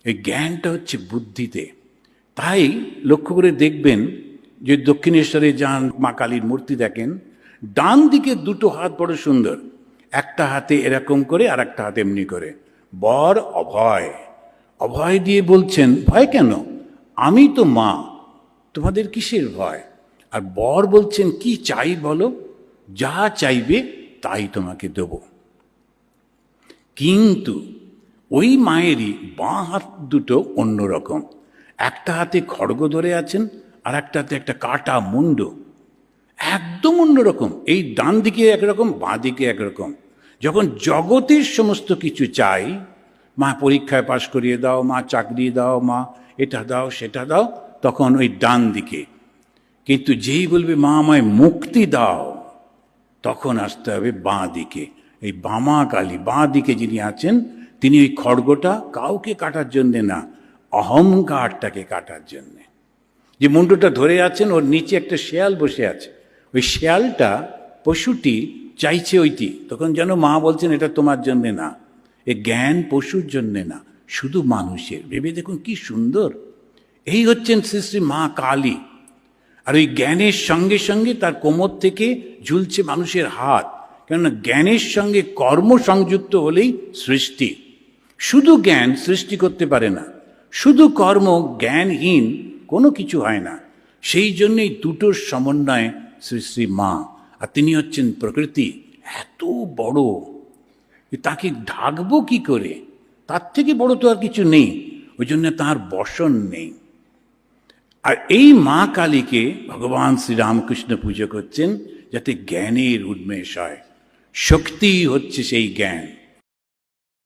এই জ্ঞানটা হচ্ছে বুদ্ধিতে। তাই লক্ষ্য করে দেখবেন যে দক্ষিণেশ্বরে যান, মা কালীর মূর্তি দেখেন, ডান দিকে দুটো হাত বড় সুন্দর, একটা হাতে এরকম করে আর একটা হাতে এমনি করে। বর অভয়, অভয় দিয়ে বলছেন ভয় কেন, আমি তো মা, তোমাদের কিসের ভয়? আর বর বলছেন কি চাই বলো, যা চাইবে তাই তোমাকে দেব। কিন্তু ওই মায়েরই বাঁ হাত দুটো অন্যরকম, একটা হাতে খড়গ ধরে আছেন আর একটা হাতে একটা কাটা মুন্ড, একদম অন্যরকম। এই ডান দিকে একরকম, বাঁ দিকে একরকম। যখন জগতের সমস্ত কিছু চাই, মা পরীক্ষায় পাশ করিয়ে দাও, মা চাকরি দাও, মা এটা দাও সেটা দাও, তখন ওই ডান দিকে। কিন্তু যেই বলবে মা আমায় মুক্তি দাও, তখন আসতে হবে বাঁ দিকে। এই বামা কালী বাঁ দিকে যিনি আছেন, তিনি ওই খড়গটা কাউকে কাটার জন্যে না, অহংকারটাকে কাটার জন্যে। যে মুন্ডটা ধরে আছেন, ওর নিচে একটা শেয়াল বসে আছে, ওই শেয়ালটা পশুটি চাইছে ওইটি, তখন যেন মা বলছেন এটা তোমার জন্যে না, এ জ্ঞান পশুর জন্যে না, শুধু মানুষের। ভেবে দেখুন কি সুন্দর। এই হচ্ছেন শ্রী শ্রী মা কালী। আর ওই জ্ঞানের সঙ্গে সঙ্গে তার কোমর থেকে ঝুলছে মানুষের হাত, কেননা জ্ঞানের সঙ্গে কর্ম সংযুক্ত হলেই সৃষ্টি। শুধু জ্ঞান সৃষ্টি করতে পারে না, শুধু কর্ম জ্ঞানহীন কোনো কিছু হয় না। সেই জন্যেই দুটোর সমন্বয়ে শ্রী শ্রী মা। আর তিনি হচ্ছেন প্রকৃতি, এত বড়, তাকে ঢাকবো কি করে, তার থেকে বড় তো আর কিছু নেই, ওই জন্য তাঁর বসন নেই। আর এই মা কালীকে ভগবান শ্রীরামকৃষ্ণ পুজো করছেন যাতে জ্ঞানের উন্মেষ হয়। শক্তি হচ্ছে সেই জ্ঞান।